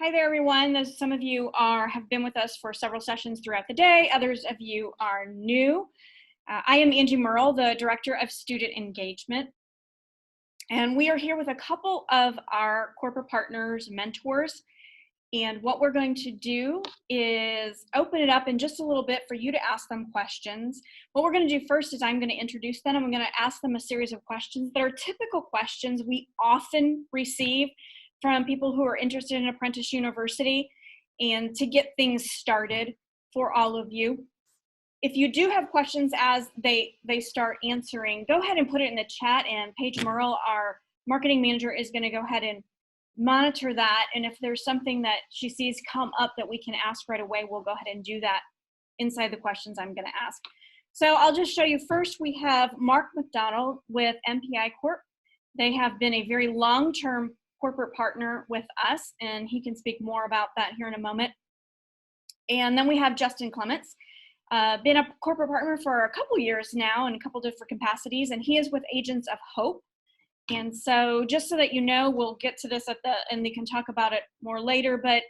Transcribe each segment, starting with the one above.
Hi there, everyone. Some of you have been with us for several sessions throughout the day. Others of you are new. I am Angie Merle, the Director of Student Engagement. And we are here with a couple of our corporate partners, mentors. And what we're going to do is open it up in just a little bit for you to ask them questions. What we're going to do first is I'm going to introduce them. I'm going to ask them a series of questions that are typical questions we often receive from people who are interested in Apprentice University, and to get things started for all of you. If you do have questions as they start answering, go ahead and put it in the chat, and Paige Merle, our marketing manager, is going to go ahead and monitor that. And if there's something that she sees come up that we can ask right away, we'll go ahead and do that inside the questions I'm going to ask. So I'll just show you. First, we have Mark McDonald with MPI Corp. They have been a very long-term corporate partner with us, and he can speak more about that here in a moment. And then we have Justin Clements, been a corporate partner for a couple years now in a couple different capacities, and he is with Agents of Hope. And so just so that you know, we'll get to this and we can talk about it more later, but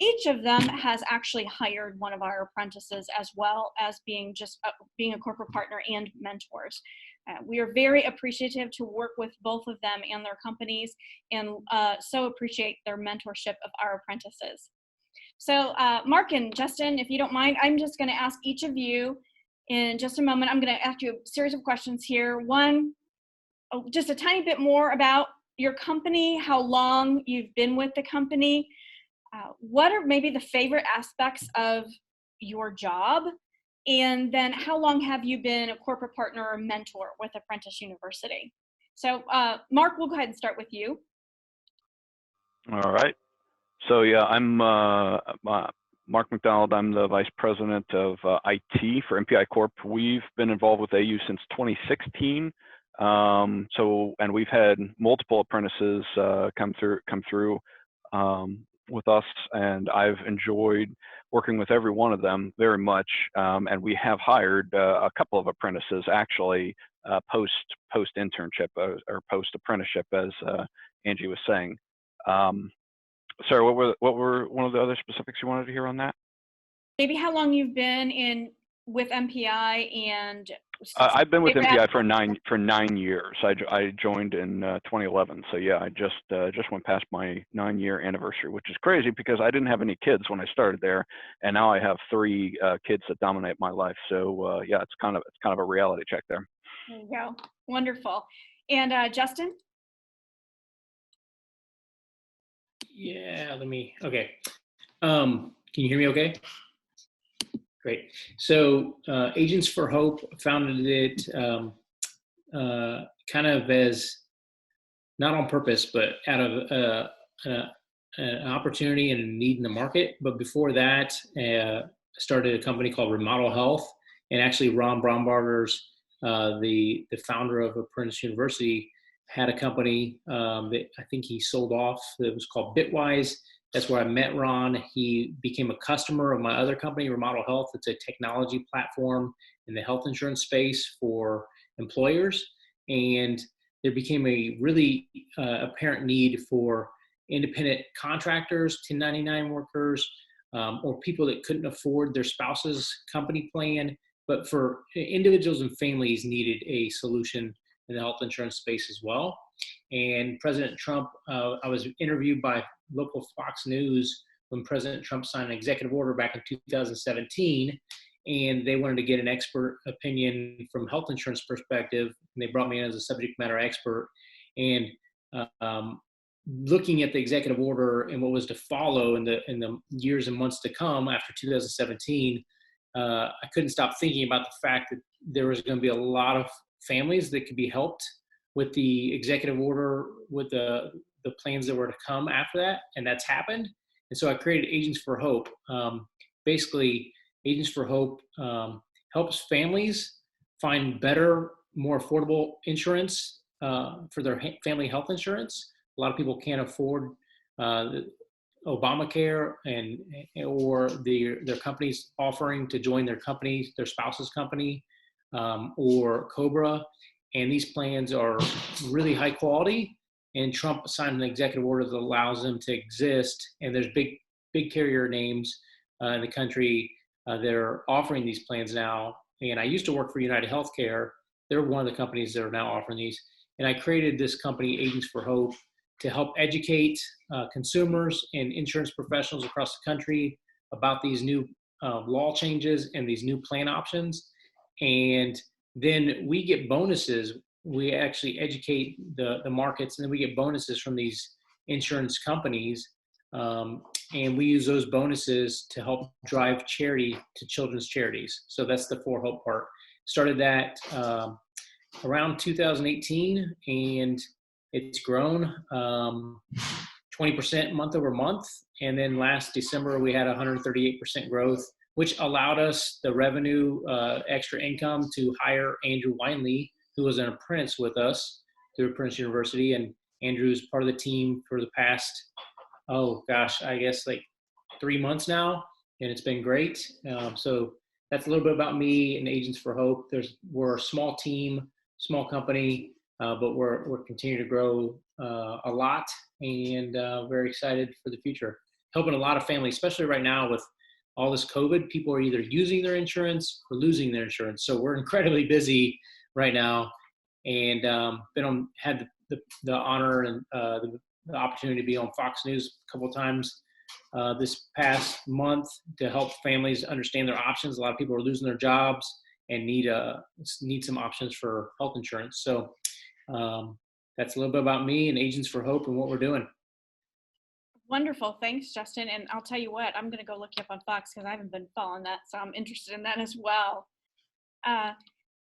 each of them has actually hired one of our apprentices, as well as being a corporate partner and mentors. We are very appreciative to work with both of them and their companies, and so appreciate their mentorship of our apprentices. So Mark and Justin, if you don't mind, I'm just going to ask each of you in just a moment. I'm going to ask you a series of questions here. One, just a tiny bit more about your company, how long you've been with the company. What are maybe the favorite aspects of your job? And then how long have you been a corporate partner or mentor with Apprentice University? So Mark, we'll go ahead and start with you. All right. So yeah, I'm Mark McDonald. I'm the Vice President of IT for MPI Corp. We've been involved with AU since 2016. And we've had multiple apprentices come through with us, and I've enjoyed working with every one of them very much. And we have hired a couple of apprentices actually post internship or post apprenticeship, as Angie was saying. Sorry, what were one of the other specifics you wanted to hear on that? Maybe how long you've been with MPI, and I've been with MPI for 9 years. I joined in 2011, so yeah, I just went past my 9-year anniversary, which is crazy because I didn't have any kids when I started there, and now I have 3 kids that dominate my life. So yeah, it's kind of a reality check there. There you go, wonderful. And Justin? Yeah, okay. Can you hear me okay? Great. So Agents for Hope founded it kind of as, not on purpose, but out of an opportunity and a need in the market. But before that, I started a company called Remodel Health. And actually Ron Brombarder's, the founder of Apprentice University, had a company that I think he sold off that was called Bitwise. That's where I met Ron. He became a customer of my other company, Remodel Health. It's a technology platform in the health insurance space for employers. And there became a really apparent need for independent contractors, 1099 workers, or people that couldn't afford their spouse's company plan. But for individuals and families needed a solution in the health insurance space as well. And President Trump, I was interviewed by local Fox News when President Trump signed an executive order back in 2017, and they wanted to get an expert opinion from health insurance perspective, and they brought me in as a subject matter expert. And looking at the executive order and what was to follow in the years and months to come after 2017, I couldn't stop thinking about the fact that there was going to be a lot of families that could be helped with the executive order, with the plans that were to come after that, and that's happened. And so I created Agents for Hope. Basically, Agents for Hope helps families find better, more affordable insurance for their family health insurance. A lot of people can't afford Obamacare or their companies offering to join their company, their spouse's company, or COBRA. And these plans are really high quality and Trump signed an executive order that allows them to exist. And there's big carrier names in the country that are offering these plans now. And I used to work for United Healthcare. They're one of the companies that are now offering these. And I created this company, Agents for Hope, to help educate consumers and insurance professionals across the country about these new law changes and these new plan options. And then we get bonuses. We actually educate the markets, and then we get bonuses from these insurance companies. And we use those bonuses to help drive charity to children's charities. So that's the For Hope part. Started that around 2018, and it's grown 20% month over month. And then last December, we had 138% growth, which allowed us the revenue, extra income to hire Andrew Winley, who was an apprentice with us through Apprentice University. And Andrew's part of the team for the past, I guess like 3 months now, and it's been great. So that's a little bit about me and Agents for Hope. We're a small team, small company, but we're continuing to grow a lot, and very excited for the future. Helping a lot of families, especially right now with all this COVID. People are either using their insurance or losing their insurance. So we're incredibly busy right now, and had the honor and the opportunity to be on Fox News a couple of times this past month to help families understand their options. A lot of people are losing their jobs and need some options for health insurance. So that's a little bit about me and Agents for Hope and what we're doing. Wonderful. Thanks, Justin. And I'll tell you what, I'm going to go look you up on Fox because I haven't been following that. So I'm interested in that as well.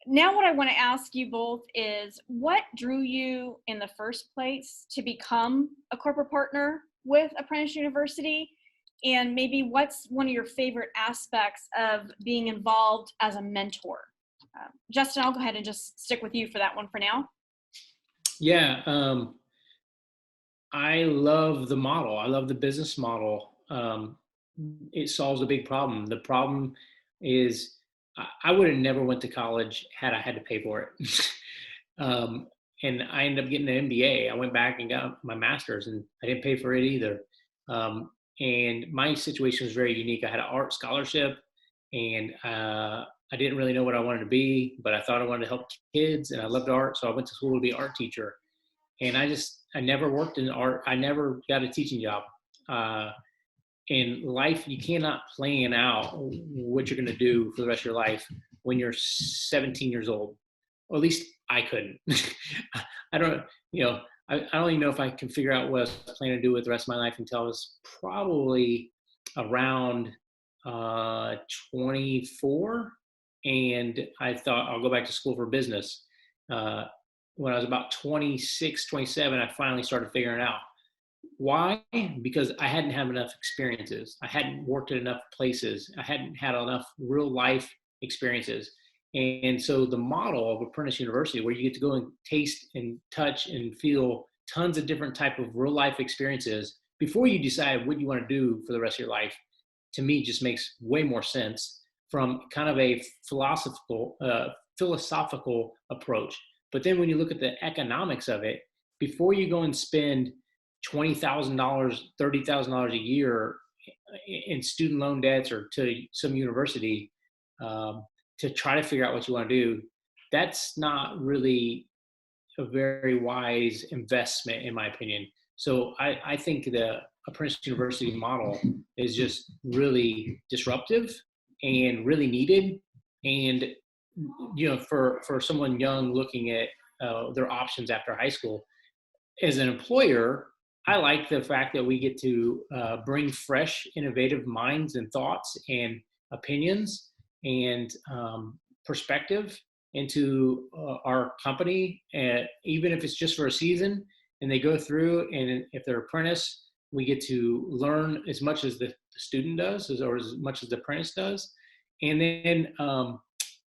Now what I want to ask you both is, what drew you in the first place to become a corporate partner with Apprentice University? And maybe what's one of your favorite aspects of being involved as a mentor? Justin, I'll go ahead and just stick with you for that one for now. Yeah, I love the model. I love the business model. It solves a big problem. The problem is I would have never went to college had I had to pay for it. And I ended up getting an MBA. I went back and got my master's, and I didn't pay for it either. And my situation was very unique. I had an art scholarship, and I didn't really know what I wanted to be, but I thought I wanted to help kids, and I loved art. So I went to school to be an art teacher. And I never worked in art. I never got a teaching job. In life, you cannot plan out what you're going to do for the rest of your life when you're 17 years old. Or at least I couldn't. I don't even know if I can figure out what I was planning to do with the rest of my life until I was probably around 24. And I thought I'll go back to school for business. When I was about 26, 27, I finally started figuring it out. Why? Because I hadn't had enough experiences. I hadn't worked at enough places. I hadn't had enough real life experiences. And so the model of Apprentice University, where you get to go and taste and touch and feel tons of different type of real life experiences before you decide what you want to do for the rest of your life, to me just makes way more sense from kind of a philosophical approach. But then when you look at the economics of it, before you go and spend $20,000, $30,000 a year in student loan debts or to some university to try to figure out what you want to do, that's not really a very wise investment, in my opinion. So I think the Apprentice University model is just really disruptive and really needed. And for someone young looking at their options after high school, as an employer, I like the fact that we get to bring fresh, innovative minds and thoughts and opinions and perspective into our company, even if it's just for a season, and they go through, and if they're apprentice, we get to learn as much as the student does, or as much as the apprentice does. And then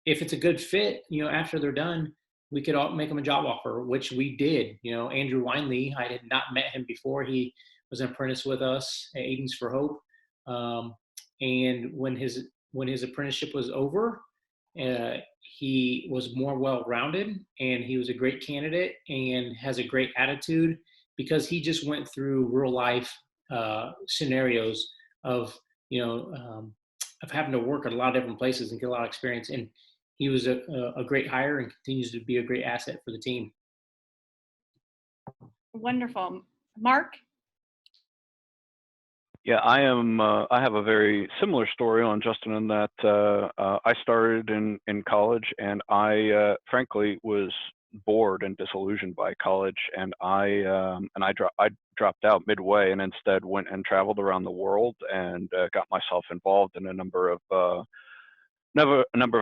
if it's a good fit, after they're done, we could make them a job offer, which we did. Andrew Winley, I had not met him before. He was an apprentice with us at Agents for Hope. And when his apprenticeship was over, he was more well-rounded, and he was a great candidate and has a great attitude. because he just went through real life scenarios of, of having to work at a lot of different places and get a lot of experience. And he was a great hire and continues to be a great asset for the team. Wonderful. Mark? Yeah, I am. I have a very similar story on Justin in that I started in college, and I frankly was bored and disillusioned by college, and I dropped out midway, and instead went and traveled around the world and got myself involved in a number of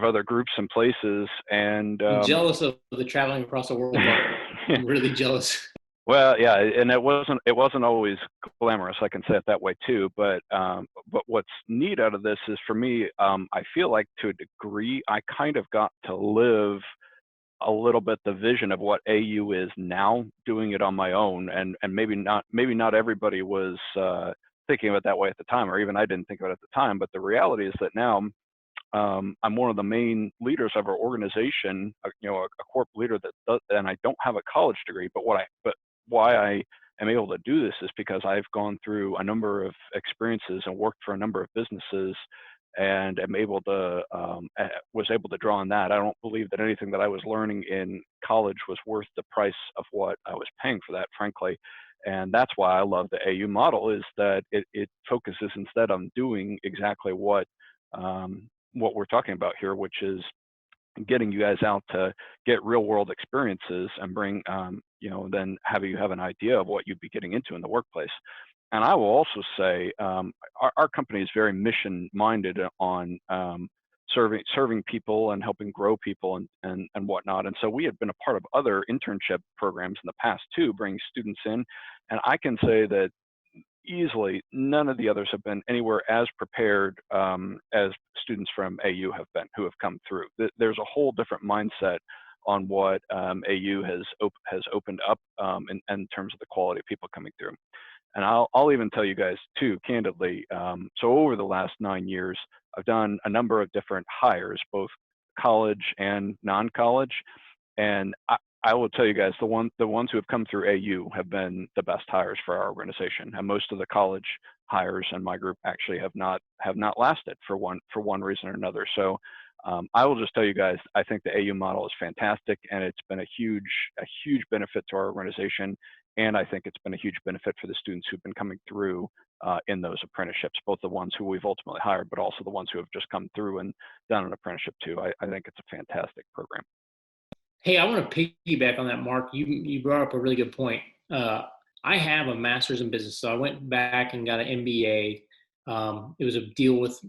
other groups and places. And I'm jealous of the traveling across the world part. I'm really jealous. Well, yeah, and it wasn't always glamorous. I can say it that way too. But what's neat out of this is, for me, I feel like to a degree I kind of got to live a little bit the vision of what AU is now, doing it on my own, and maybe not everybody was thinking of it that way at the time, or even I didn't think of it at the time. But the reality is that now I'm one of the main leaders of our organization, a corp leader that does, and I don't have a college degree, but why I am able to do this is because I've gone through a number of experiences and worked for a number of businesses, and was able to draw on that. I don't believe that anything that I was learning in college was worth the price of what I was paying for that, frankly. And that's why I love the AU model, is that it focuses instead on doing exactly what we're talking about here, which is getting you guys out to get real world experiences and bring, then have an idea of what you'd be getting into in the workplace. And I will also say, our company is very mission minded on serving people and helping grow people and whatnot. And so we had been a part of other internship programs in the past too, bringing students in. And I can say that easily none of the others have been anywhere as prepared as students from AU have been, who have come through. There's a whole different mindset on what AU has opened up in terms of the quality of people coming through. And I'll even tell you guys too, candidly, so over the last 9 years, I've done a number of different hires, both college and non-college. And I will tell you guys, the ones who have come through AU have been the best hires for our organization. And most of the college hires in my group actually have not lasted for one reason or another. So I will just tell you guys, I think the AU model is fantastic, and it's been a huge benefit to our organization. And I think it's been a huge benefit for the students who've been coming through in those apprenticeships, both the ones who we've ultimately hired, but also the ones who have just come through and done an apprenticeship too. I think it's a fantastic program. Hey, I want to piggyback on that, Mark. You brought up a really good point. I have a master's in business, so I went back and got an MBA. It was a deal with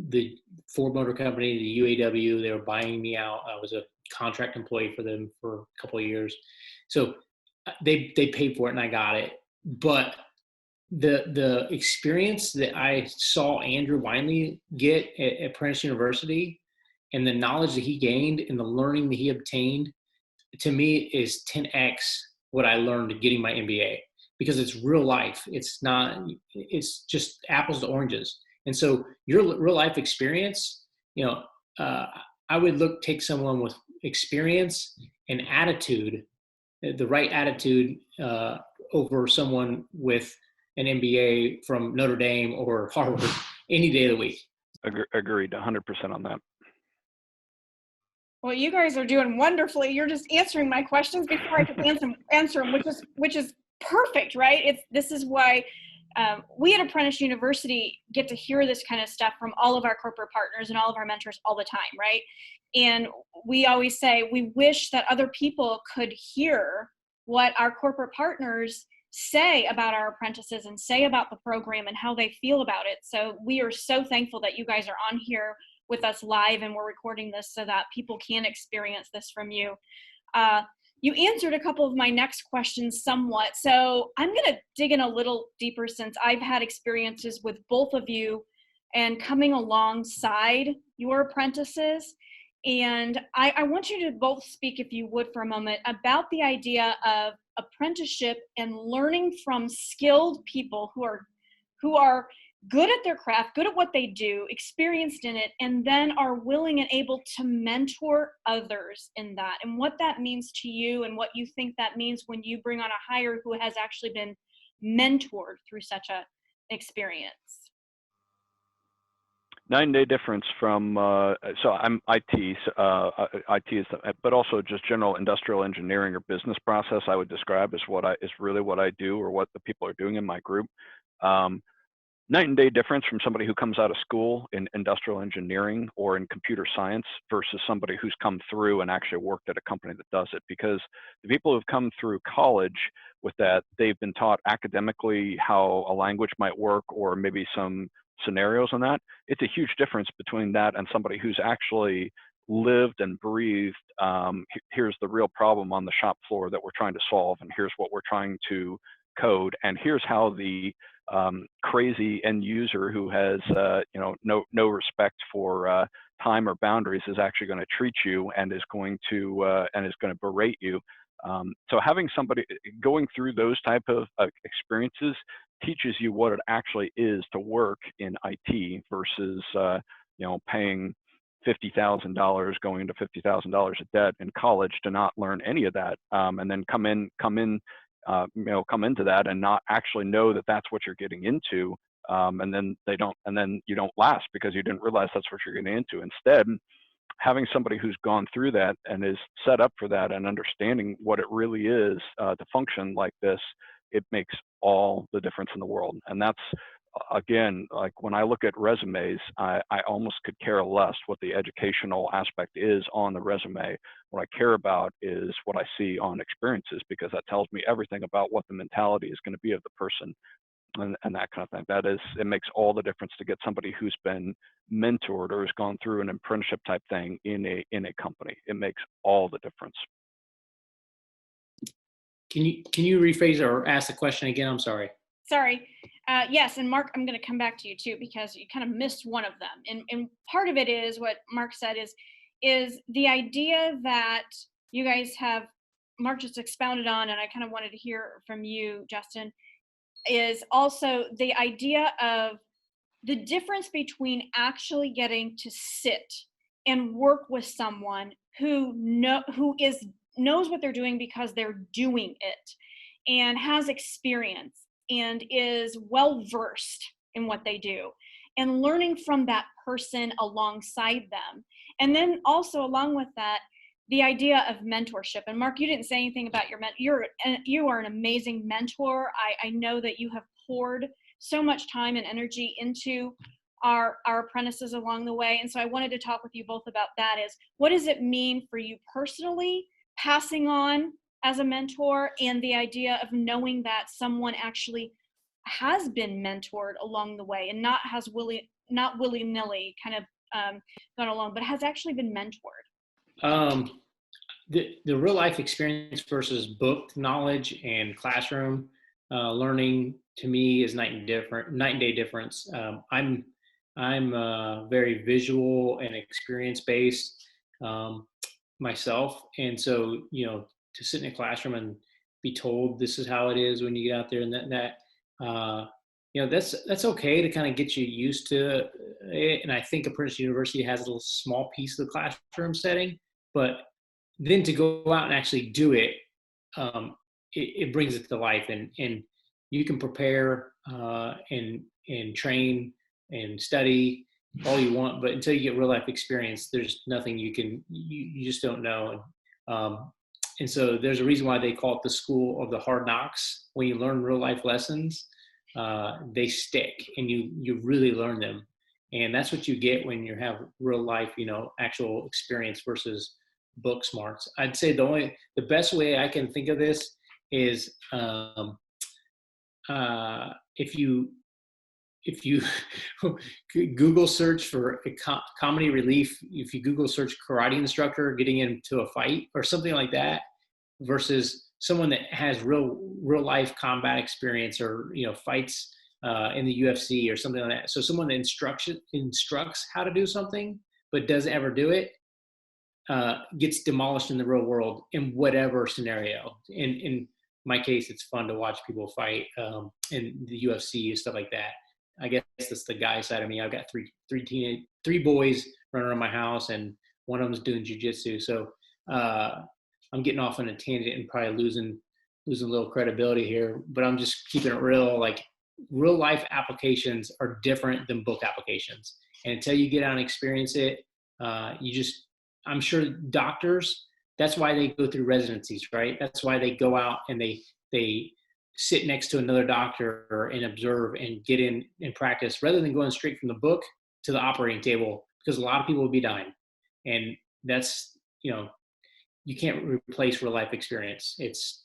the Ford Motor Company, the UAW. They were buying me out. I was a contract employee for them for a couple of years. So they paid for it and I got it. But the experience that I saw Andrew Winley get at Apprentice University, and the knowledge that he gained and the learning that he obtained, to me, is 10x what I learned getting my MBA, because it's real life. It's just apples to oranges. And so your real life experience, I would take someone with experience and attitude, the right attitude, over someone with an MBA from Notre Dame or Harvard any day of the week. Agreed, 100% on that. Well, you guys are doing wonderfully. You're just answering my questions before I can answer them, which is perfect, right? This is why we at Apprentice University get to hear this kind of stuff from all of our corporate partners and all of our mentors all the time, right? And we always say we wish that other people could hear what our corporate partners say about our apprentices and say about the program and how they feel about it. So we are so thankful that you guys are on here with us live, and we're recording this so that people can experience this from you. You answered a couple of my next questions somewhat, so I'm going to dig in a little deeper, since I've had experiences with both of you and coming alongside your apprentices. And I want you to both speak, if you would, for a moment about the idea of apprenticeship and learning from skilled people who are good at their craft, good at what they do, experienced in it, and then are willing and able to mentor others in that, and what that means to you and what you think that means when you bring on a hire who has actually been mentored through such a experience. 9-day difference from, so I'm IT, IT is, but also just general industrial engineering or business process I would describe as is really what I do, or what the people are doing in my group. Night and day difference from somebody who comes out of school in industrial engineering or in computer science versus somebody who's come through and actually worked at a company that does it. Because the people who've come through college with that, they've been taught academically how a language might work, or maybe some scenarios on that. It's a huge difference between that and somebody who's actually lived and breathed, here's the real problem on the shop floor that we're trying to solve, and here's what we're trying to code, and here's how the crazy end user who has no respect for time or boundaries is actually going to treat you, and is going to berate you. So having somebody going through those type of experiences teaches you what it actually is to work in IT versus paying $50,000, going into $50,000 of debt in college to not learn any of that, and then come into that and not actually know that that's what you're getting into, and then you don't last because you didn't realize that's what you're getting into. Instead, having somebody who's gone through that and is set up for that and understanding what it really is to function like this, it makes all the difference in the world. And that's, again, like when I look at resumes, I almost could care less what the educational aspect is on the resume. What I care about is what I see on experiences, because that tells me everything about what the mentality is going to be of the person, and that kind of thing. It makes all the difference to get somebody who's been mentored or has gone through an apprenticeship type thing in a company. It makes all the difference. Can you rephrase or ask the question again? I'm sorry. Sorry. Yes, and Mark, I'm going to come back to you too, because you kind of missed one of them. And part of it is what Mark said is the idea that you guys have, Mark just expounded on, and I kind of wanted to hear from you, Justin, is also the idea of the difference between actually getting to sit and work with someone who knows what they're doing because they're doing it, and has experience, and is well versed in what they do, and learning from that person alongside them. And then also along with that, the idea of mentorship. And Mark, you didn't say anything about you are an amazing mentor. I know that you have poured so much time and energy into our apprentices along the way. And so I wanted to talk with you both about that. Is what does it mean for you personally, passing on as a mentor, and the idea of knowing that someone actually has been mentored along the way, and not willy-nilly kind of gone along, but has actually been mentored? The real life experience versus book knowledge and classroom learning, to me, is night and day difference. I'm very visual and experience based myself, and so to sit in a classroom and be told this is how it is when you get out there, and that's okay to kind of get you used to it. And I think Apprentice University has a little small piece of the classroom setting, but then to go out and actually do it, it brings it to life, and you can prepare and train and study all you want, but until you get real life experience, there's nothing you just don't know. And so there's a reason why they call it the school of the hard knocks. When you learn real life lessons, they stick, and you really learn them. And that's what you get when you have real life, actual experience versus book smarts. I'd say the best way I can think of this is if you Google search for a comedy relief, if you Google search karate instructor getting into a fight or something like that, versus someone that has real life combat experience, or fights in the UFC or something like that. So someone that instructs how to do something but doesn't ever do it gets demolished in the real world in whatever scenario. In my case, it's fun to watch people fight in the UFC and stuff like that. I guess that's the guy side of me. I've got three boys running around my house, and one of them's doing jujitsu. So I'm getting off on a tangent and probably losing a little credibility here, but I'm just keeping it real. Like, real life applications are different than book applications. And until you get out and experience it, I'm sure doctors, that's why they go through residencies, right? That's why they go out and they sit next to another doctor and observe and get in and practice, rather than going straight from the book to the operating table, because a lot of people will be dying. And that's, you can't replace real life experience. It's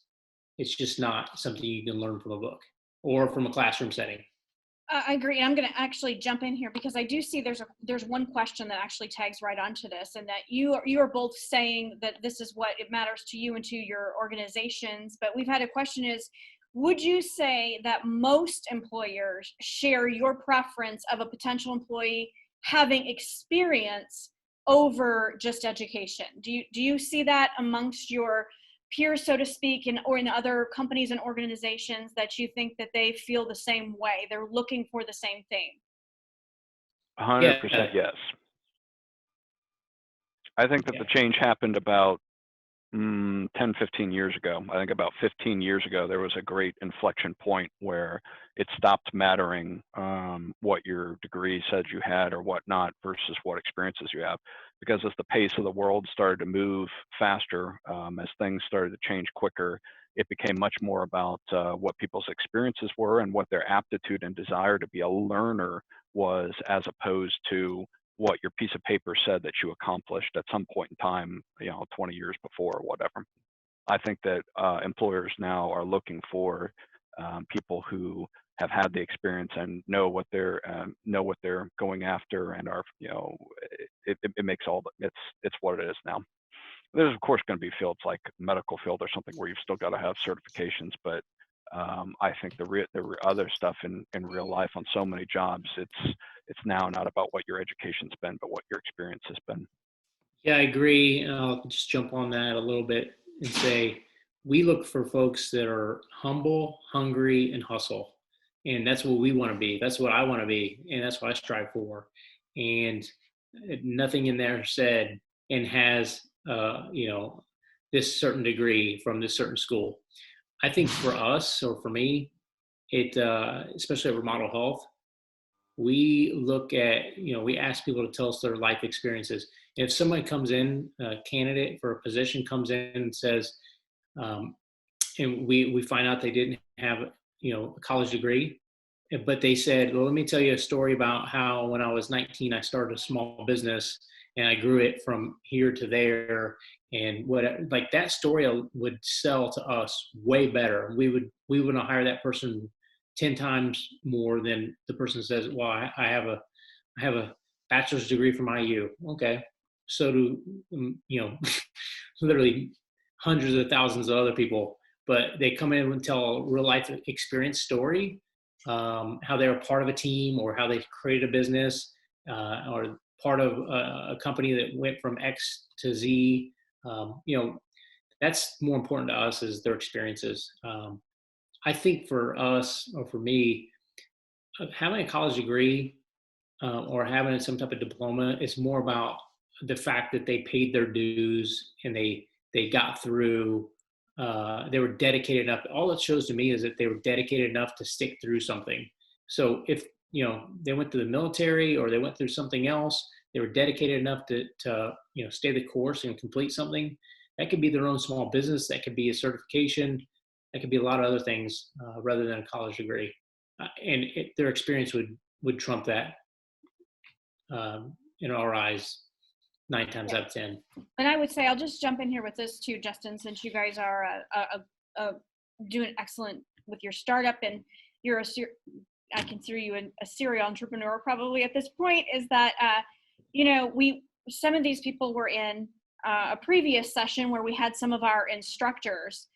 just not something you can learn from a book or from a classroom setting. I agree. I'm going to actually jump in here because I do see there's one question that actually tags right onto this, and that you are both saying that this is what it matters to you and to your organizations. But we've had a question is, would you say that most employers share your preference of a potential employee having experience over just education? Do you see that amongst your peers, so to speak, or in other companies and organizations, that you think that they feel the same way? They're looking for the same thing. 100% yes. I think that the change happened about 10, 15 years ago. I think about 15 years ago, there was a great inflection point where it stopped mattering what your degree said you had or whatnot versus what experiences you have. Because as the pace of the world started to move faster, as things started to change quicker, it became much more about what people's experiences were and what their aptitude and desire to be a learner was, as opposed to what your piece of paper said that you accomplished at some point in time, 20 years before or whatever. I think that employers now are looking for people who have had the experience and know what they're going after, and are, it makes it's what it is now. There's of course going to be fields like medical field or something where you've still got to have certifications, but I think the other stuff in real life on so many jobs, it's now not about what your education's been, but what your experience has been. Yeah, I agree. I'll just jump on that a little bit and say, we look for folks that are humble, hungry, and hustle. And that's what we want to be. That's what I want to be. And that's what I strive for. And nothing in there said and has, this certain degree from this certain school. I think for us, or for me, especially at Remodel Health, we look at, we ask people to tell us their life experiences. And if someone comes in, a candidate for a position comes in and says, and we find out they didn't have, a college degree, but they said, well, let me tell you a story about how when I was 19, I started a small business and I grew it from here to there. And like that story would sell to us way better. We would hire that person 10 times more than the person says, well, I have a bachelor's degree from IU. Okay. So do, literally hundreds of thousands of other people, but they come in and tell a real life experience story, how they're a part of a team, or how they created a business, or part of a company that went from X to Z. That's more important to us, is their experiences. I think for us, or for me, having a college degree or having some type of diploma is more about the fact that they paid their dues and they got through. They were dedicated enough. All it shows to me is that they were dedicated enough to stick through something. So if they went to the military or they went through something else, they were dedicated enough to stay the course and complete something. That could be their own small business. That could be a certification. That could be a lot of other things rather than a college degree. And their experience would trump that in our eyes 9 times out of 10. And I would say, I'll just jump in here with this too, Justin, since you guys are doing excellent with your startup, and you're I consider you a serial entrepreneur probably at this point, is that, some of these people were in a previous session where we had some of our instructors,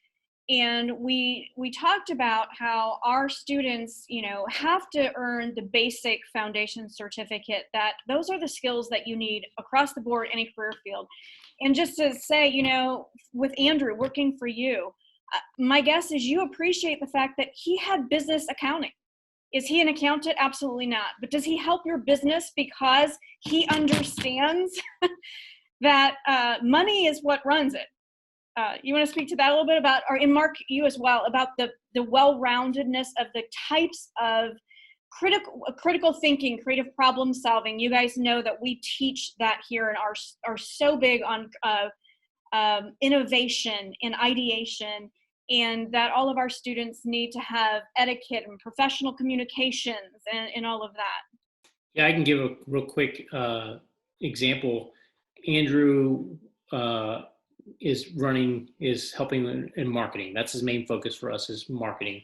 and we talked about how our students, have to earn the basic foundation certificate, that those are the skills that you need across the board, any career field. And just to say, with Andrew working for you, my guess is you appreciate the fact that he had business accounting. Is he an accountant? Absolutely not. But does he help your business because he understands that money is what runs it? You want to speak to that a little bit about, or in Mark, you as well, about the well-roundedness of the types of critical thinking, creative problem solving. You guys know that we teach that here and are so big on innovation and ideation, and that all of our students need to have etiquette and professional communications and all of that. Yeah, I can give a real quick example. Andrew is helping in marketing. That's his main focus for us, is marketing,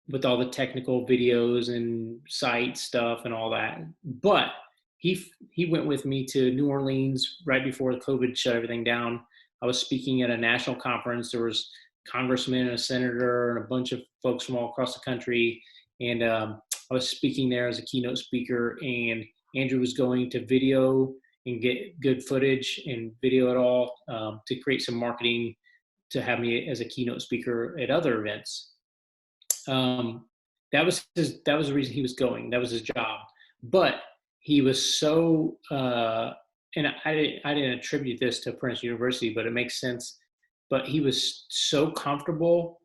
with all the technical videos and site stuff and all that. But he went with me to New Orleans right before COVID shut everything down. I was speaking at a national conference. There was congressmen and a senator and a bunch of folks from all across the country. And I was speaking there as a keynote speaker, and Andrew was going to video and get good footage and video it all to create some marketing to have me as a keynote speaker at other events. That was the reason he was going. That was his job. But he was so, and I didn't attribute this to Apprentice University, but it makes sense. But he was so comfortable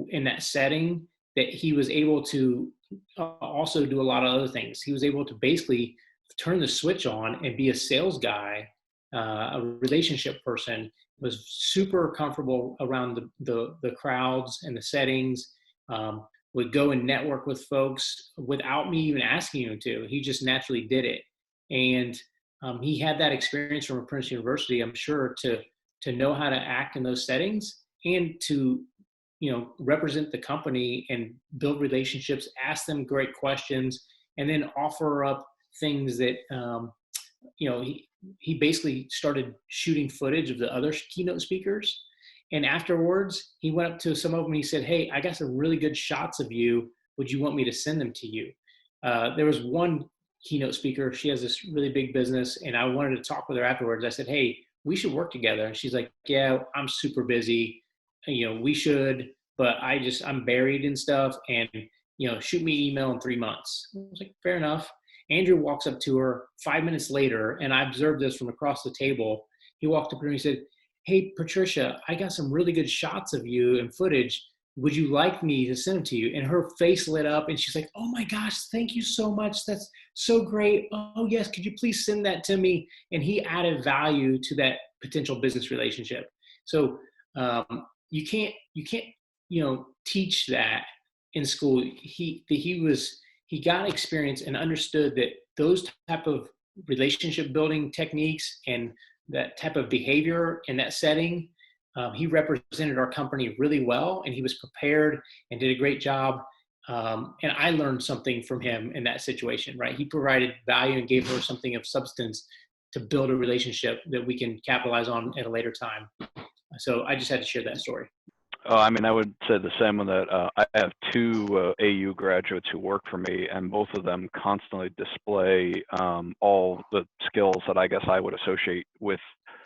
in that setting that he was able to also do a lot of other things. He was able to basically turn the switch on and be a sales guy, a relationship person, was super comfortable around the crowds and the settings, would go and network with folks without me even asking him to. He just naturally did it. And he had that experience from Apprentice University, I'm sure, to know how to act in those settings and to, represent the company and build relationships, ask them great questions, and then offer up things that, he basically started shooting footage of the other keynote speakers. And afterwards, he went up to some of them and he said, "Hey, I got some really good shots of you. Would you want me to send them to you?" There was one keynote speaker. She has this really big business, and I wanted to talk with her afterwards. I said, "Hey, we should work together." And she's like, "Yeah, I'm super busy. We should, but I'm buried in stuff, and, shoot me an email in 3 months." I was like, "Fair enough." Andrew walks up to her 5 minutes later, and I observed this from across the table. He walked up to her and he said, "Hey, Patricia, I got some really good shots of you and footage. Would you like me to send them to you?" And her face lit up and she's like, "Oh my gosh, thank you so much. That's so great. Oh yes, could you please send that to me?" And he added value to that potential business relationship. So you can't teach that in school. He got experience and understood that those type of relationship building techniques and that type of behavior in that setting, he represented our company really well, and he was prepared and did a great job. And I learned something from him in that situation, right? He provided value and gave her something of substance to build a relationship that we can capitalize on at a later time. So I just had to share that story. I would say the same on that. I have two AU graduates who work for me, and both of them constantly display all the skills that I guess I would associate with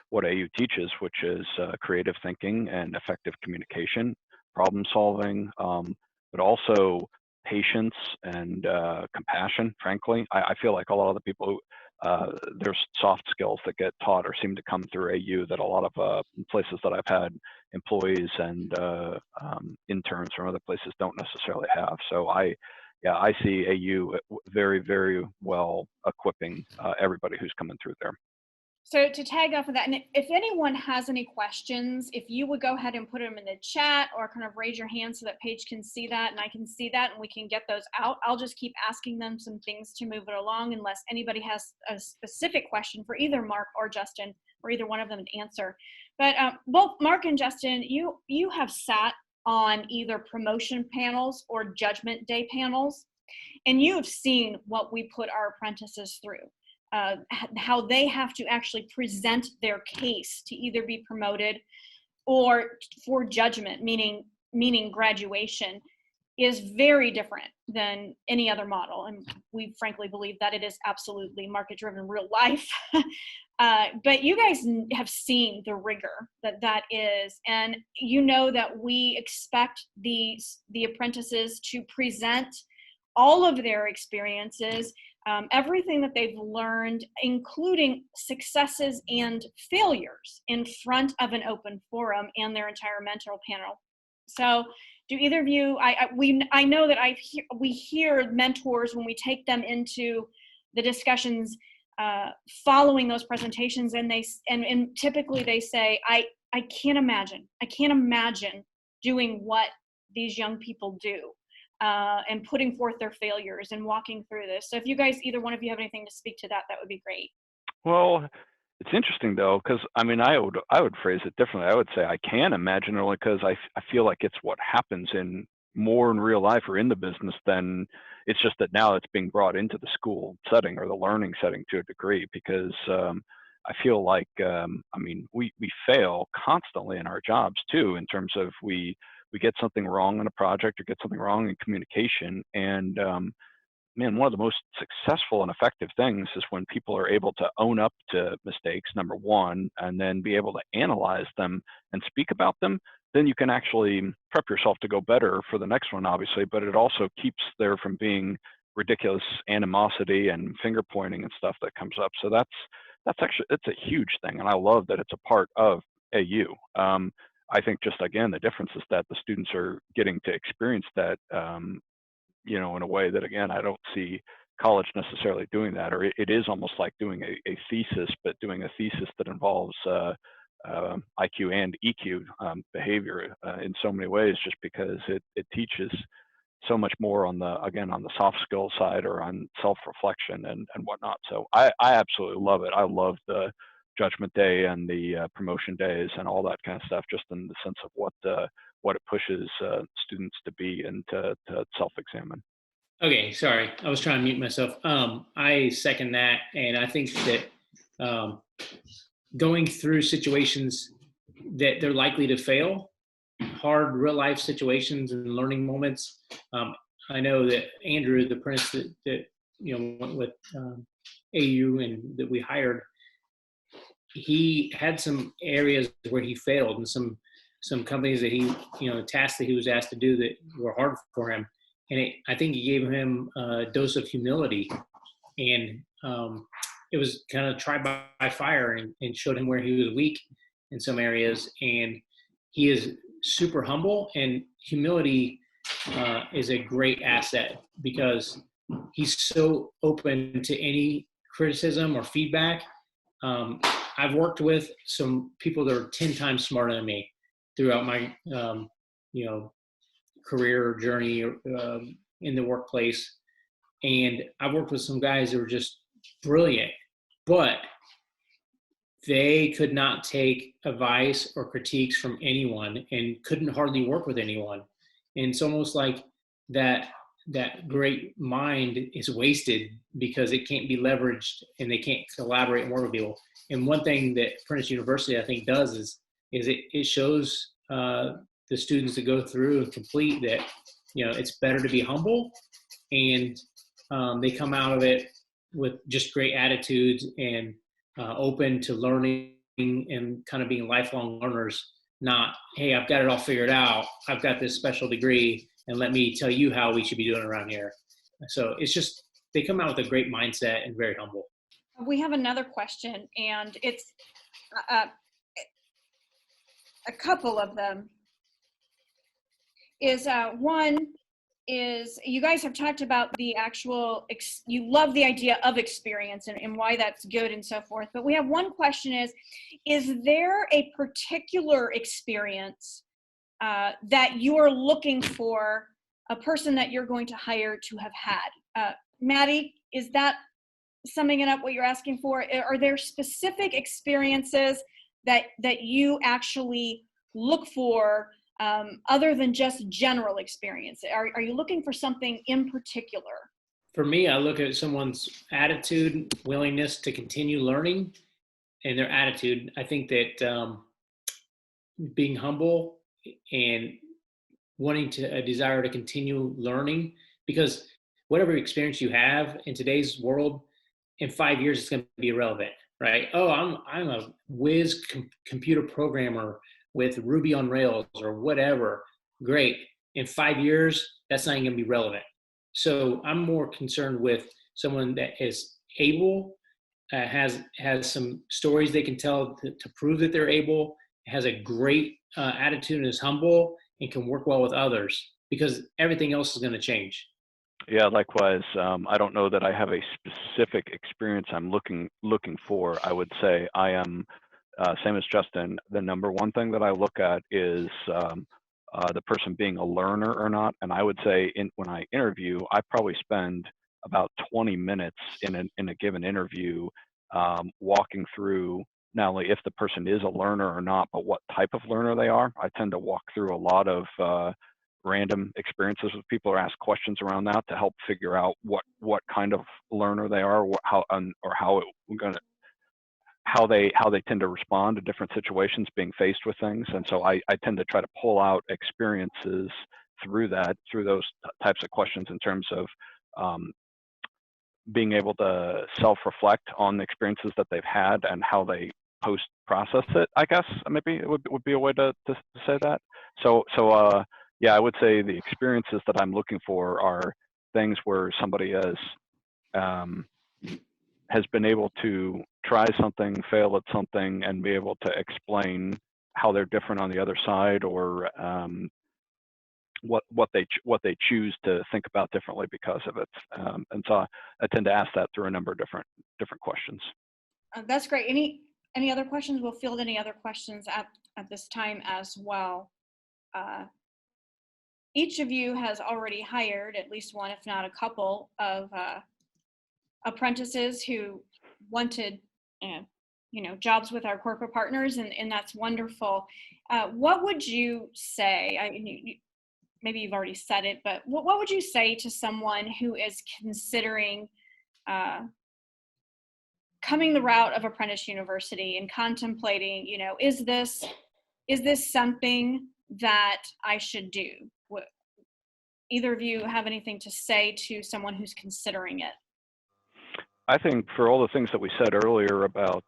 what AU teaches, which is creative thinking and effective communication, problem solving, but also patience and compassion, frankly. I feel like a lot of the people who, there's soft skills that get taught or seem to come through AU that a lot of places that I've had employees and interns from other places don't necessarily have. So I see AU very, very well equipping everybody who's coming through there. So to tag off of that, and if anyone has any questions, if you would go ahead and put them in the chat or kind of raise your hand so that Paige can see that and I can see that and we can get those out. I'll just keep asking them some things to move it along unless anybody has a specific question for either Mark or Justin or either one of them to answer. But both Mark and Justin, you have sat on either promotion panels or judgment day panels, and you have seen what we put our apprentices through. How they have to actually present their case to either be promoted or for judgment, meaning graduation, is very different than any other model. And we frankly believe that it is absolutely market-driven real life. But you guys have seen the rigor that is, and you know that we expect the apprentices to present all of their experiences, everything that they've learned, including successes and failures, in front of an open forum and their entire mentor panel. So do either of you, I know that we hear mentors when we take them into the discussions following those presentations, and typically they say, I can't imagine doing what these young people do, and putting forth their failures and walking through this. So if you guys, either one of you, have anything to speak to that, that would be great. Well, it's interesting though, because I mean, I would phrase it differently. I would say I can imagine, only because I feel like it's what happens in real life or in the business than it's just that now it's being brought into the school setting or the learning setting to a degree, because I feel like I mean, we fail constantly in our jobs too, in terms of we get something wrong in a project or get something wrong in communication, and man, one of the most successful and effective things is when people are able to own up to mistakes, number one, and then be able to analyze them and speak about them. Then you can actually prep yourself to go better for the next one, obviously, but it also keeps there from being ridiculous animosity and finger pointing and stuff that comes up. So that's actually, it's a huge thing. And I love that it's a part of AU. I think just, again, the difference is that the students are getting to experience that, you know, in a way that, again, I don't see college necessarily doing that, or it is almost like doing a thesis, but doing a thesis that involves IQ and EQ behavior in so many ways, just because it teaches so much more on the, again, on the soft skill side or on self-reflection and whatnot. So I absolutely love it. I love the judgment day and the promotion days and all that kind of stuff, just in the sense of what it pushes students to be and to self-examine. Okay, sorry, I was trying to mute myself. I second that, and I think that going through situations that they're likely to fail, hard real life situations and learning moments. I know that Andrew, the apprentice that you know went with AU and that we hired, he had some areas where he failed, and some companies that he, you know, tasks that he was asked to do that were hard for him. And I think he gave him a dose of humility, and it was kind of tried by fire, and showed him where he was weak in some areas. And he is super humble, and humility is a great asset, because he's so open to any criticism or feedback. I've worked with some people that are 10 times smarter than me throughout my, you know, career journey in the workplace. And I worked with some guys that were just brilliant, but they could not take advice or critiques from anyone and couldn't hardly work with anyone. And it's almost like that great mind is wasted because it can't be leveraged and they can't collaborate and work with people. And one thing that Apprentice University, I think, does is it shows the students that go through and complete that, you know, it's better to be humble, and they come out of it with just great attitudes and open to learning and kind of being lifelong learners. Not, hey, I've got it all figured out, I've got this special degree, and let me tell you how we should be doing around here. So it's just, they come out with a great mindset and very humble. We have another question, and it's a couple of them. Is one is, you guys have talked about the actual, you love the idea of experience and why that's good and so forth. But we have one question is there a particular experience that you're looking for a person that you're going to hire to have had? Maddie, is that summing it up what you're asking for? Are there specific experiences that you actually look for other than just general experience? Are you looking for something in particular? For me, I look at someone's attitude, willingness to continue learning, and their attitude. I think that being humble and wanting a desire to continue learning, because whatever experience you have in today's world, in 5 years, it's going to be irrelevant. right? Oh, I'm a whiz computer programmer with Ruby on Rails or whatever. Great. In 5 years, that's not even going to be relevant. So I'm more concerned with someone that is able, has some stories they can tell to prove that they're able, has a great attitude and is humble and can work well with others, because everything else is going to change. Yeah, likewise. I don't know that I have a specific experience I'm looking for. I would say I am same as Justin. The number one thing that I look at is the person being a learner or not. And I would say when I interview, I probably spend about 20 minutes in a given interview walking through not only if the person is a learner or not, but what type of learner they are. I tend to walk through a lot of random experiences with people or ask questions around that to help figure out what kind of learner they are, how they tend to respond to different situations being faced with things. And so I tend to try to pull out experiences through those types of questions in terms of being able to self-reflect on the experiences that they've had and how they post-process it, I guess, maybe it would be a way to say that. So yeah, I would say the experiences that I'm looking for are things where somebody has been able to try something, fail at something, and be able to explain how they're different on the other side, or what they choose to think about differently because of it. And so I tend to ask that through a number of different questions. That's great. Any other questions? We'll field any other questions at this time as well. Each of you has already hired at least one, if not a couple, of apprentices who wanted, jobs with our corporate partners, and that's wonderful. What would you say? Maybe you've already said it, but what would you say to someone who is considering coming the route of Apprentice University and contemplating, is this something that I should do? Either of you have anything to say to someone who's considering it? I think for all the things that we said earlier about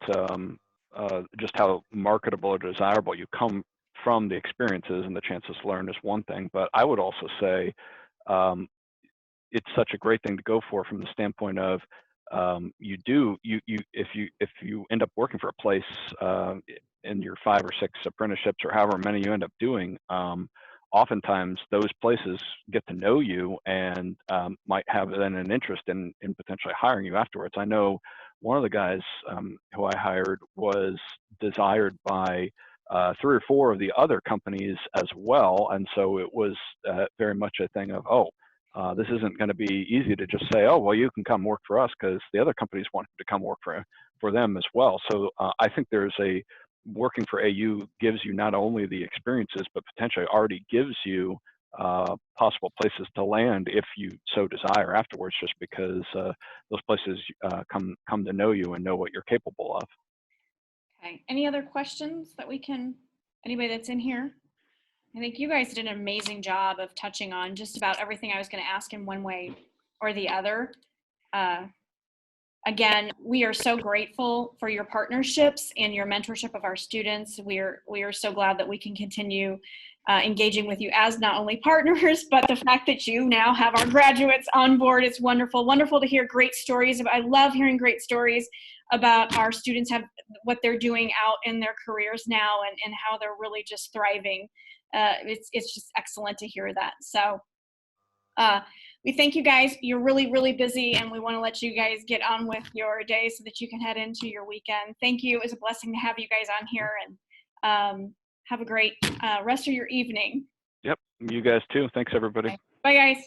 just how marketable or desirable you come from the experiences and the chances to learn is one thing, but I would also say it's such a great thing to go for from the standpoint of if you end up working for a place in your 5 or 6 apprenticeships or however many you end up doing, oftentimes those places get to know you and might have then an interest in potentially hiring you afterwards. I know one of the guys who I hired was desired by 3 or 4 of the other companies as well, and so it was very much a thing of, this isn't going to be easy to just say, oh, well, you can come work for us, because the other companies want to come work for them as well. So I think working for AU gives you not only the experiences, but potentially already gives you possible places to land if you so desire afterwards, just because those places come to know you and know what you're capable of. Okay. Any other questions that anybody that's in here? I think you guys did an amazing job of touching on just about everything I was going to ask in one way or the other. Again, we are so grateful for your partnerships and your mentorship of our students. We are so glad that we can continue engaging with you as not only partners, but the fact that you now have our graduates on board. It's wonderful. Wonderful to hear great stories. I love hearing great stories about our students, what they're doing out in their careers now, and how they're really just thriving. It's just excellent to hear that. So we thank you guys. You're really, really busy, and we want to let you guys get on with your day so that you can head into your weekend. Thank you. It was a blessing to have you guys on here, and have a great rest of your evening. Yep. You guys too. Thanks, everybody. Okay. Bye, guys.